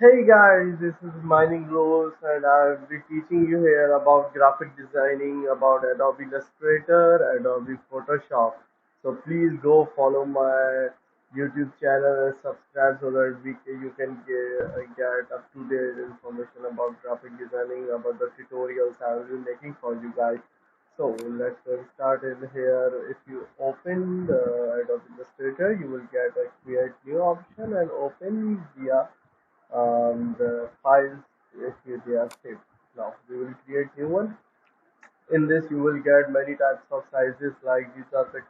Hey guys, this is Mining Rose and I'll be teaching you here about graphic designing, about Adobe Illustrator, Adobe Photoshop. So please go follow my YouTube channel and subscribe so that you can get up-to-date information about graphic designing, about the tutorials I will be making for you guys. So let's get started here. If you open the Adobe Illustrator, you will get a create new option and open via the files if they are saved. Now we will create new one. In this you will get many types of sizes, like these are the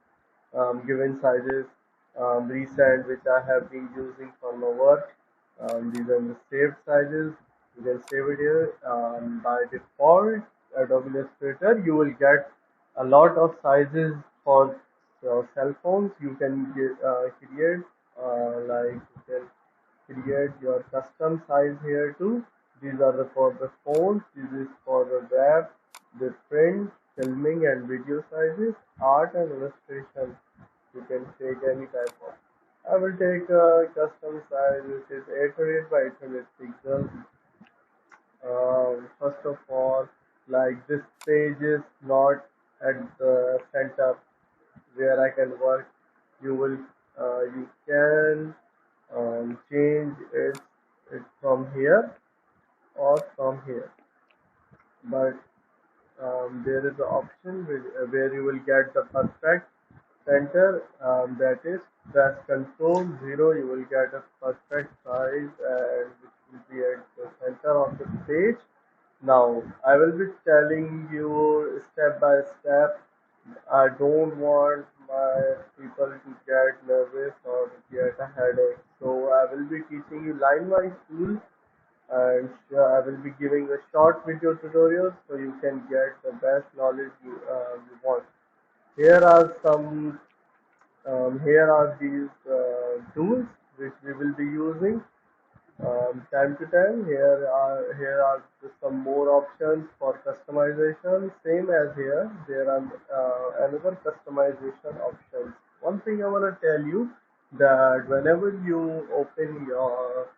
given sizes recent which I have been using for my work. These are the saved sizes. You can save it here. By default, Adobe Illustrator you will get a lot of sizes for your cell phones. You can create like you can create your custom size here too. These are the for the phones. This is for the web, the print, filming and video sizes, art and illustration. You can take any type of. I will take a custom size which is 800 by 800 pixels. First of all, like this page is not at the center where I can work. You can change it from here or from here, but there is an option where you will get the perfect center, that is press Control 0, you will get a perfect size and which will be at the center of the page. Now I will be telling you step by step. I don't want my people to get nervous or get a headache. So I will be teaching you line by tool, and I will be giving a short video tutorial so you can get the best knowledge you want. Here are some here are these tools which we will be using time to time. Here are some more options for customization. Same as here, there are another customization options. One thing I want to tell you, that whenever you open your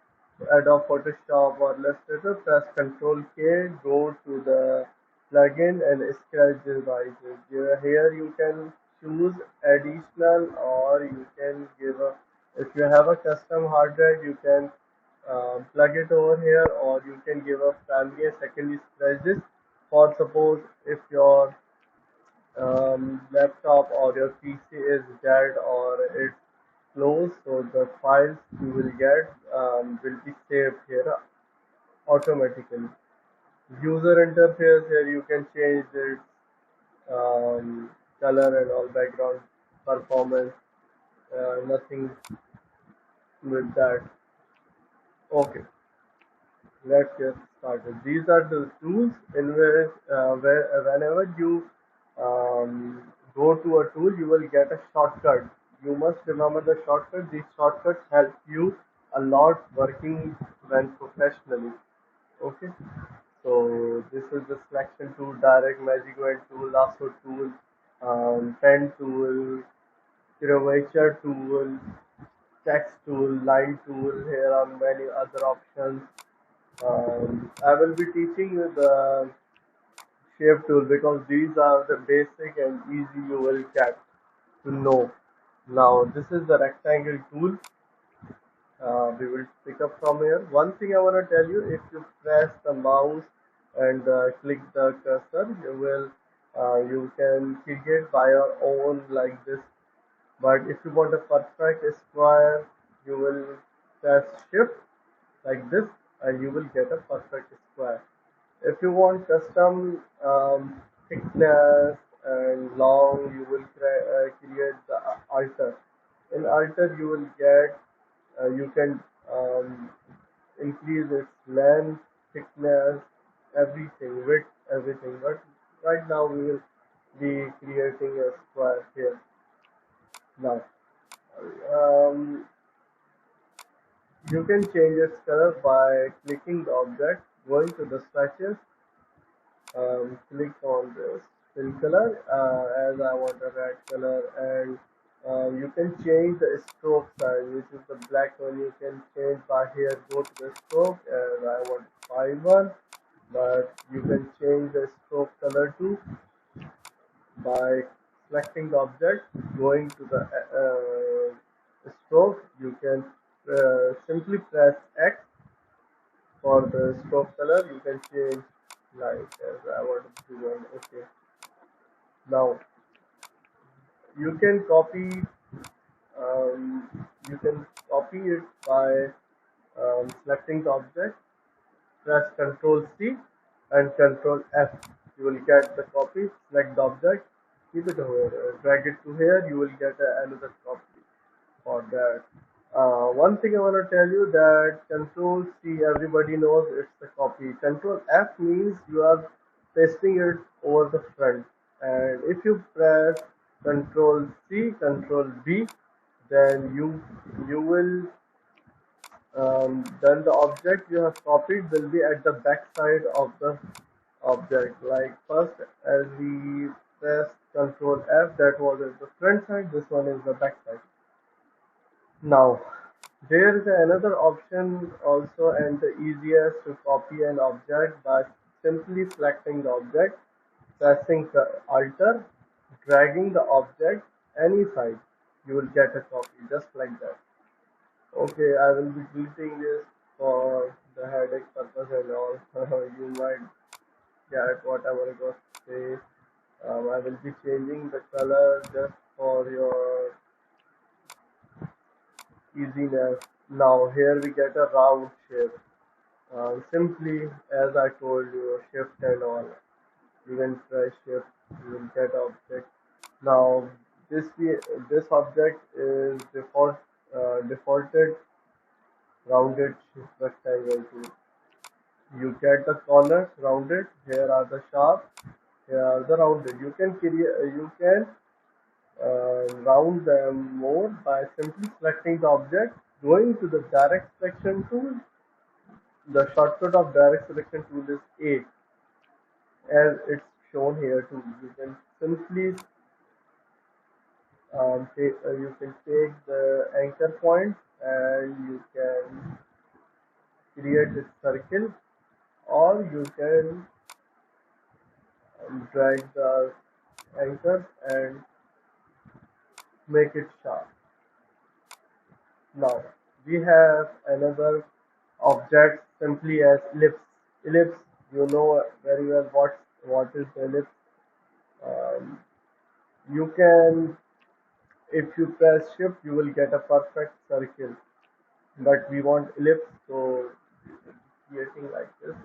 Adobe Photoshop or Illustrator, press Ctrl K, go to the plugin and scratch devices. Here you can choose additional, or you can give a, if you have a custom hard drive, you can plug it over here, or you can give a primary and secondary scratches. For suppose if your laptop or your PC is dead or it's closed, so the files you will get will be saved here automatically. User interface, here you can change its color and all, background performance, nothing with that. Okay, let's get started. These are the tools in which whenever you go to a tool, you will get a shortcut. You must remember the shortcut. These shortcuts help you a lot working when professionally. Okay, so this is the selection tool, direct magic wand tool, lasso tool, pen tool, curvature tool, text tool, line tool. Here are many other options. I will be teaching you the shape tool because these are the basic and easy you will get to know. Now this is the rectangle tool. We will pick up from here. One thing I want to tell you, if you press the mouse and click the cursor, you can create by your own like this. But if you want a perfect square, you will press shift like this and you will get a perfect square. If you want custom thickness and long, you will create the alter. In alter, you will get you can increase its length, thickness, everything, width, everything. But right now we will be creating a square here. Now, um, you can change its color by clicking the object, going to the swatches, click on this fill color, as I want a red color, and You can change the stroke size, which is the black one. You can change by here. Go to the stroke, and I want 5:1, but you can change the stroke color too by selecting the object, going to the stroke. You can simply press X for the stroke color. You can change like as I want to do one. Okay, now you can copy. Um, you can copy it by selecting the object, press Ctrl C and Ctrl F. You will get the copy. Select the object, keep it here, drag it to here. You will get another copy for that. One thing I want to tell you that Ctrl C, everybody knows it's the copy. Ctrl F means you are pasting it over the front, and if you press Ctrl C, Ctrl V, then you will then the object you have copied will be at the back side of the object. Like first, as we press Control F, that was at the front side. This one is the back side. Now, there is another option also, and the easiest to copy an object by simply selecting the object, pressing Alt, dragging the object any side. You will get a copy just like that. Okay, I will be deleting this for the headache purpose and all. You might get what I want to say. I will be changing the color just for your easiness. Now here we get a round shape. Simply as I told you, shift and all. You can try shift, you will get object. Now this object is defaulted rounded rectangle too. You get the corners rounded. Here are the sharp. Here are the rounded. You can round them more by simply selecting the object, going to the direct selection tool. The shortcut of direct selection tool is A, as it's shown here too. You can simply you can take the anchor point and you can create a circle, or you can drag the anchor and make it sharp. Now we have another object simply as ellipse. Ellipse, you know very well what is ellipse. Um, you can, if you press shift, you will get a perfect circle. But we want ellipse, so creating like this,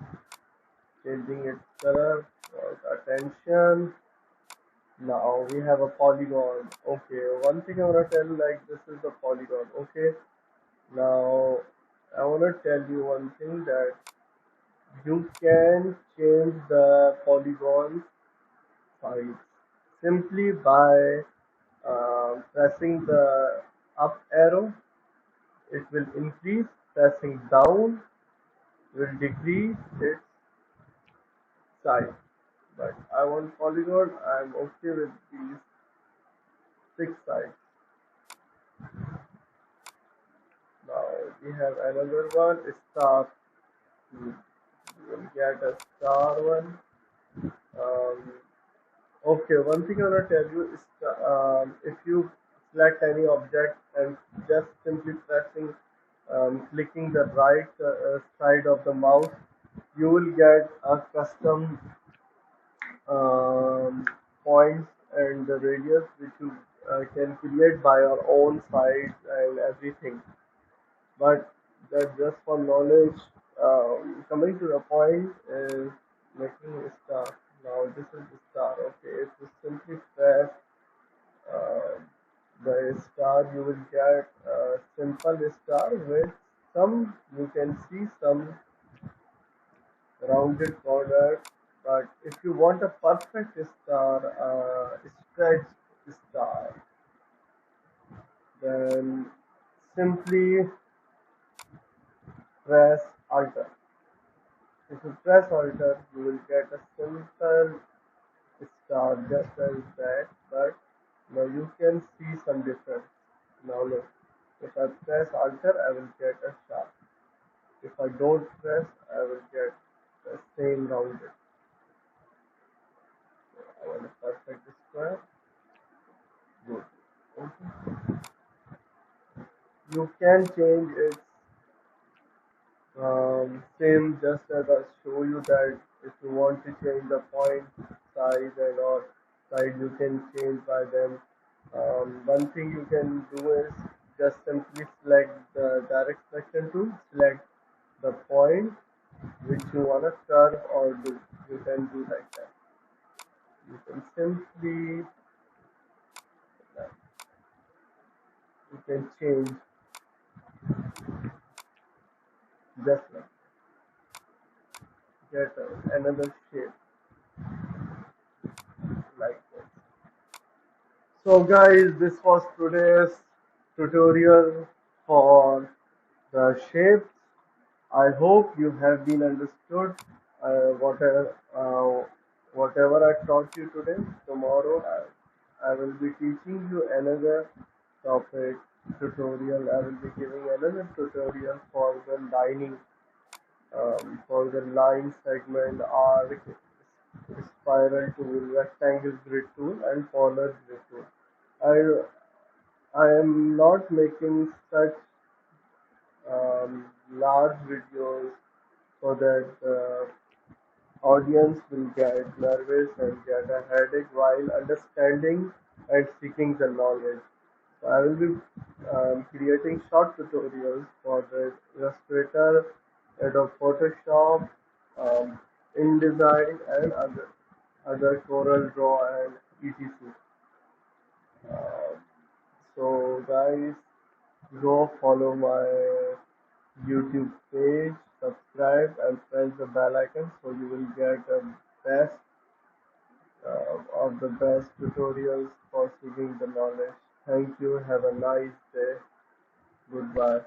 changing its color for attention. Now we have a polygon. Okay, one thing I want to tell, like this is the polygon. Okay, now I want to tell you one thing, that you can change the polygon size simply by pressing the up arrow. It will increase. Pressing down will decrease its size. But I want polygon. I'm okay with these six sides. Now we have another one, star. You will get a star one. Um, okay, one thing I want to tell you is if you select any object and just simply clicking the right side of the mouse, you will get a custom um, points and the radius which you can create by your own sides and everything. But that just for knowledge. Coming to the point is making a star. Now this is the star. Okay, if you simply press uh, the star, you will get a simple star with some. You can see some rounded corners. But if you want a perfect star, stretched star, then simply press Alt. If you press Alt, you will get a simple star just as that, but Now you can see some difference. Now look, if I press Enter, I will get a sharp. If I don't press, I will get the same rounded. I want a perfect square. Good. Okay. You can change its same just as I show you that if you want to change the point size and or size, you can change by them. One thing you can do is just simply select the direct selection tool, select the point which you want to curve or do. You can do like that. You can simply you can change just get another shape like this. So guys, this was today's tutorial for the shapes. I hope you have been understood whatever I taught you today. Tomorrow I will be teaching you another topic tutorial. I will be giving another tutorial for the line segment, arc, spiral tool, rectangle grid tool, and corner grid tool. I am not making such large videos so that the audience will get nervous and get a headache while understanding and seeking the knowledge. So I will be creating short tutorials for the Illustrator, Adobe Photoshop, um, InDesign, and other Corel Draw and etc. Uh, so guys, go follow my YouTube page, subscribe, and press the bell icon so you will get the best of the best tutorials for seeking the knowledge. Thank you. Have a nice day. Goodbye.